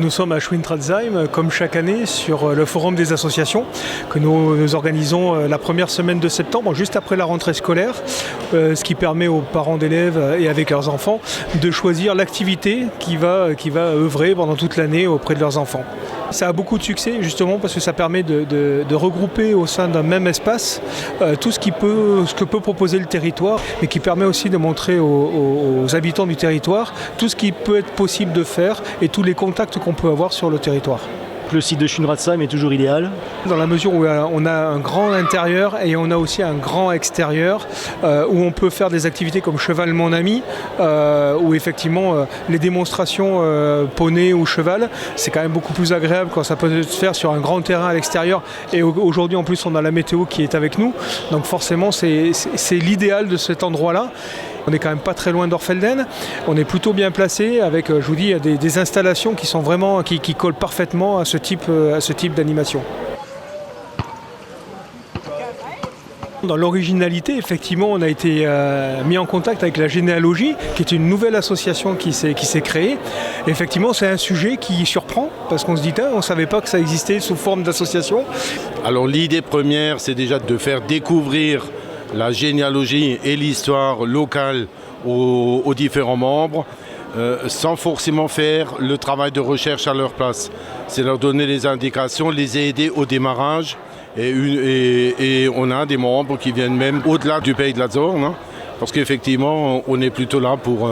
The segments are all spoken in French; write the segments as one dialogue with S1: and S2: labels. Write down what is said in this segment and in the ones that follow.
S1: Nous sommes à Schwintratzheim, comme chaque année, sur le forum des associations que nous organisons la première semaine de septembre, juste après la rentrée scolaire, ce qui permet aux parents d'élèves et avec leurs enfants de choisir l'activité qui va œuvrer pendant toute l'année auprès de leurs enfants. Ça a beaucoup de succès justement parce que ça permet de regrouper au sein d'un même espace tout ce que peut proposer le territoire, mais qui permet aussi de montrer aux habitants du territoire tout ce qui peut être possible de faire et tous les contacts qu'on peut avoir sur le territoire.
S2: Le site de Schwintratzheim est toujours idéal.
S1: Dans la mesure où on a un grand intérieur et on a aussi un grand extérieur où on peut faire des activités comme Cheval Mon Ami, où effectivement les démonstrations poney ou cheval, c'est quand même beaucoup plus agréable quand ça peut se faire sur un grand terrain à l'extérieur. Et aujourd'hui en plus on a la météo qui est avec nous, donc forcément c'est l'idéal de cet endroit-là. On n'est quand même pas très loin d'Orfelden, on est plutôt bien placé avec, je vous dis, des installations qui sont vraiment, qui collent parfaitement à ce type d'animation. Dans l'originalité, effectivement, on a été mis en contact avec la Généalogie, qui est une nouvelle association qui s'est créée. Et effectivement, c'est un sujet qui surprend, parce qu'on se dit, on ne savait pas que ça existait sous forme d'association.
S3: Alors l'idée première, c'est déjà de faire découvrir la généalogie et l'histoire locale aux différents membres, sans forcément faire le travail de recherche à leur place. C'est leur donner les indications, les aider au démarrage. Et on a des membres qui viennent même au-delà du pays de la Zorn, parce qu'effectivement, on est plutôt là pour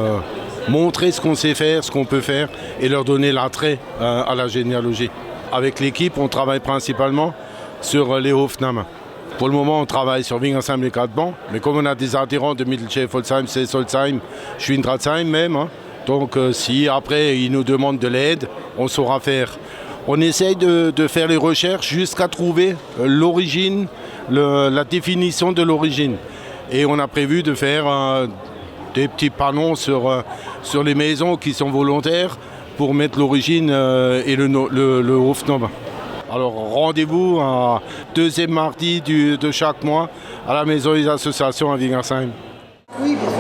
S3: montrer ce qu'on sait faire, ce qu'on peut faire, et leur donner l'attrait à la généalogie. Avec l'équipe, on travaille principalement sur les Hofnamen. Pour le moment, on travaille sur Wingersheim les 4 bancs, mais comme on a des adhérents de Mittelschäfolzheim, Seesolzheim, Schwintratzheim même, donc si après ils nous demandent de l'aide, on saura faire. On essaye de faire les recherches jusqu'à trouver l'origine, la définition de l'origine. Et on a prévu de faire des petits panneaux sur les maisons qui sont volontaires pour mettre l'origine et le Hofnamen. Alors rendez-vous à deuxième mardi de chaque mois à la maison des associations à Wingersheim. Oui, bien sûr.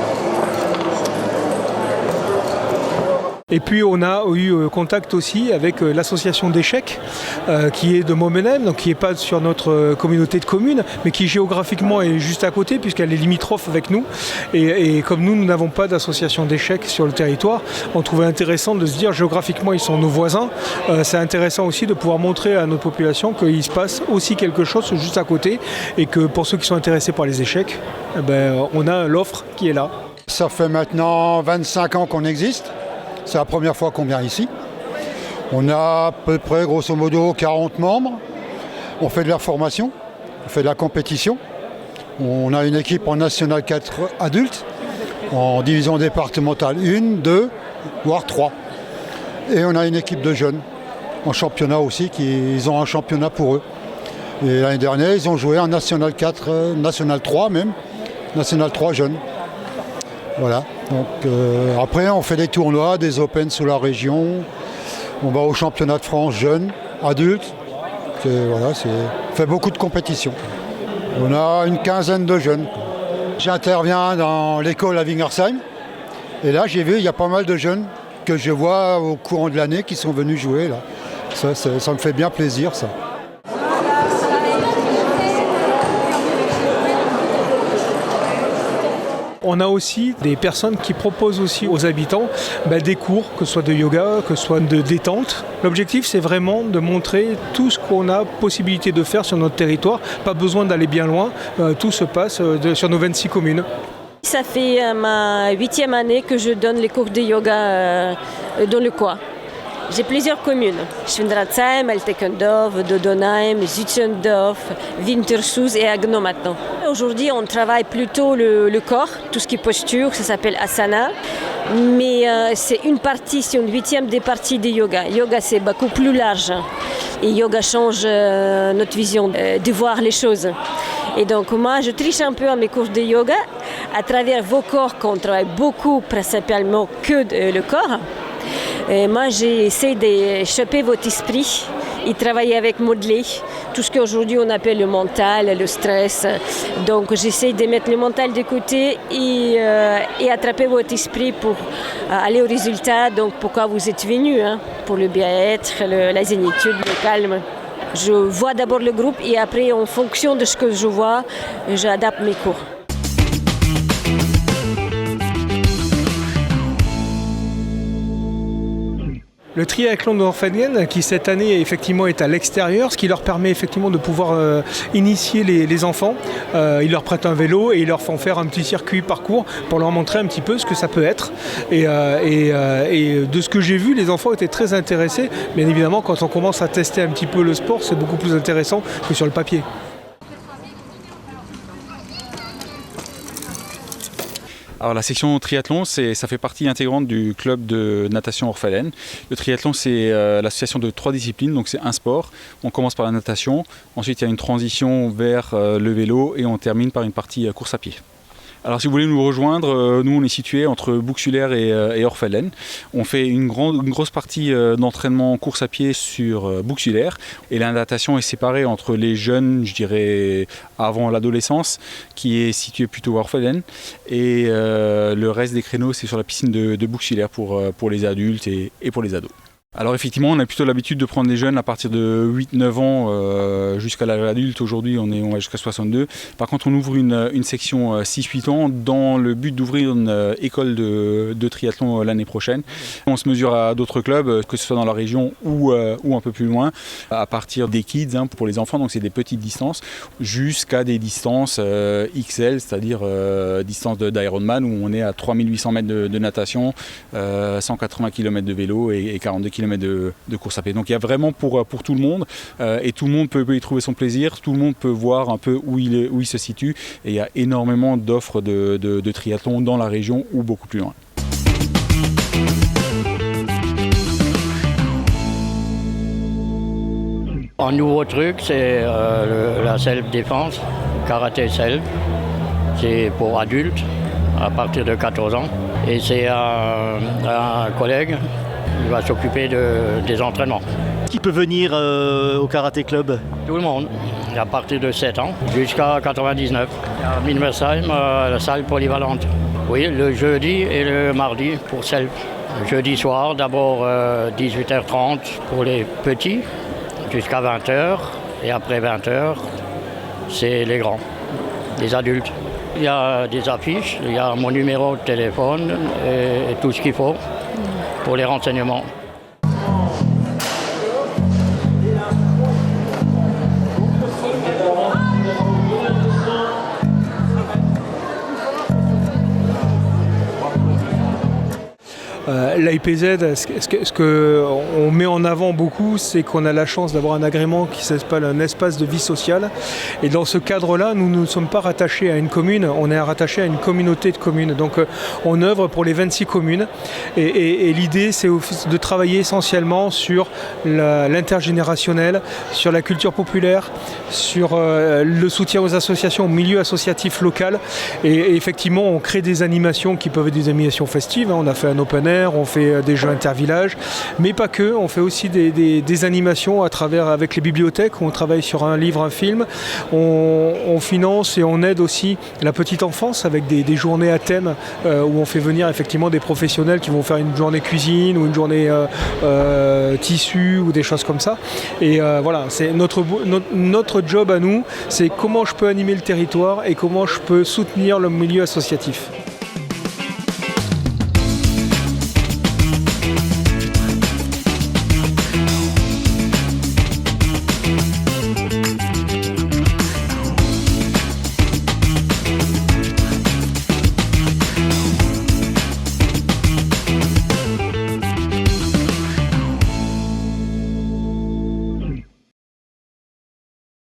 S1: Et puis on a eu contact aussi avec l'association d'échecs qui est de Momenheim, donc qui n'est pas sur notre communauté de communes, mais qui géographiquement est juste à côté puisqu'elle est limitrophe avec nous. Et comme nous n'avons pas d'association d'échecs sur le territoire, on trouvait intéressant de se dire géographiquement ils sont nos voisins. C'est intéressant aussi de pouvoir montrer à notre population qu'il se passe aussi quelque chose juste à côté et que pour ceux qui sont intéressés par les échecs, on a l'offre qui est là.
S4: Ça fait maintenant 25 ans qu'on existe. C'est la première fois qu'on vient ici. On a à peu près, grosso modo, 40 membres. On fait de la formation, on fait de la compétition. On a une équipe en National 4 adultes, en division départementale 1, 2, voire 3. Et on a une équipe de jeunes en championnat aussi, ils ont un championnat pour eux. Et l'année dernière, ils ont joué en National 4, National 3 même, National 3 jeunes. Voilà. Donc, après, on fait des tournois, des Open sous la région. On va au championnat de France jeunes, adultes. On fait beaucoup de compétitions. On a une quinzaine de jeunes. J'interviens dans l'école à Wingersheim. Et là, j'ai vu, il y a pas mal de jeunes que je vois au courant de l'année qui sont venus jouer. Là. Ça me fait bien plaisir, ça.
S1: On a aussi des personnes qui proposent aussi aux habitants des cours, que ce soit de yoga, que ce soit de détente. L'objectif, c'est vraiment de montrer tout ce qu'on a possibilité de faire sur notre territoire. Pas besoin d'aller bien loin, tout se passe sur nos 26 communes.
S5: Ça fait ma 8e année que je donne les cours de yoga dans le coin. J'ai plusieurs communes, Schwintratzheim, Altekendorf, Dodonheim, Zützendorf, Wintershus et Agno maintenant. Aujourd'hui, on travaille plutôt le corps, tout ce qui est posture, ça s'appelle asana. Mais c'est une 8e des parties de yoga. Yoga, c'est beaucoup plus large. Et yoga change notre vision de voir les choses. Et donc moi, je triche un peu à mes cours de yoga à travers vos corps, qu'on travaille beaucoup, principalement que le corps. Et moi, j'essaie de choper votre esprit ils travaillent avec modeler, tout ce qu'aujourd'hui on appelle le mental, le stress. Donc j'essaie de mettre le mental de côté et attraper votre esprit pour aller au résultat. Donc pourquoi vous êtes venu, pour le bien-être, la zénitude, le calme. Je vois d'abord le groupe et après, en fonction de ce que je vois, j'adapte mes cours.
S1: Le triathlon de Orphaden, qui cette année effectivement est à l'extérieur, ce qui leur permet effectivement de pouvoir initier les enfants. Ils leur prêtent un vélo et ils leur font faire un petit circuit parcours pour leur montrer un petit peu ce que ça peut être. Et de ce que j'ai vu, les enfants étaient très intéressés. Bien évidemment, quand on commence à tester un petit peu le sport, c'est beaucoup plus intéressant que sur le papier.
S6: Alors la section triathlon, ça fait partie intégrante du club de natation Orphaden. Le triathlon, c'est l'association de 3 disciplines, donc c'est un sport. On commence par la natation, ensuite il y a une transition vers le vélo et on termine par une partie course à pied. Alors si vous voulez nous rejoindre, nous on est situé entre Bouxwiller et Orphaden. On fait une grosse partie d'entraînement course à pied sur Bouxwiller et la natation est séparée entre les jeunes, je dirais avant l'adolescence, qui est située plutôt à Orphaden, et le reste des créneaux c'est sur la piscine de Bouxwiller pour les adultes et pour les ados. Alors effectivement, on a plutôt l'habitude de prendre des jeunes à partir de 8-9 ans jusqu'à l'âge adulte. Aujourd'hui, on va jusqu'à 62. Par contre, on ouvre une section 6-8 ans dans le but d'ouvrir une école de triathlon l'année prochaine. On se mesure à d'autres clubs, que ce soit dans la région ou un peu plus loin, à partir des kids pour les enfants, donc c'est des petites distances, jusqu'à des distances XL, c'est-à-dire distance d'Ironman, où on est à 3800 mètres de natation, 180 km de vélo et 42 km de course à pied. Donc il y a vraiment pour tout le monde et tout le monde peut y trouver son plaisir, tout le monde peut voir un peu où il se situe et il y a énormément d'offres de triathlon dans la région ou beaucoup plus loin.
S7: Un nouveau truc, c'est la self-défense, karaté self. C'est pour adultes à partir de 14 ans et c'est un collègue. Il va s'occuper des entraînements.
S2: Qui peut venir au karaté club?
S7: Tout le monde, à partir de 7 ans jusqu'à 99. À Minmersheim, la salle polyvalente. Oui, le jeudi et le mardi pour self. Jeudi soir, d'abord 18h30 pour les petits, jusqu'à 20h. Et après 20h, c'est les grands, les adultes. Il y a des affiches, il y a mon numéro de téléphone et tout ce qu'il faut pour les renseignements.
S1: L'IPZ, ce qu'on met en avant beaucoup, c'est qu'on a la chance d'avoir un agrément qui s'appelle un espace de vie sociale. Et dans ce cadre-là, nous ne sommes pas rattachés à une commune, on est rattachés à une communauté de communes. Donc on œuvre pour les 26 communes. Et l'idée, c'est de travailler essentiellement sur l'intergénérationnel, sur la culture populaire, sur le soutien aux associations, au milieu associatif local. Et effectivement, on crée des animations qui peuvent être des animations festives. On a fait un open air, on fait des jeux intervillages, mais pas que, on fait aussi des animations avec les bibliothèques, où on travaille sur un livre, un film, on finance et on aide aussi la petite enfance avec des journées à thème où on fait venir effectivement des professionnels qui vont faire une journée cuisine ou une journée tissu ou des choses comme ça. Et voilà, c'est notre job à nous, c'est comment je peux animer le territoire et comment je peux soutenir le milieu associatif.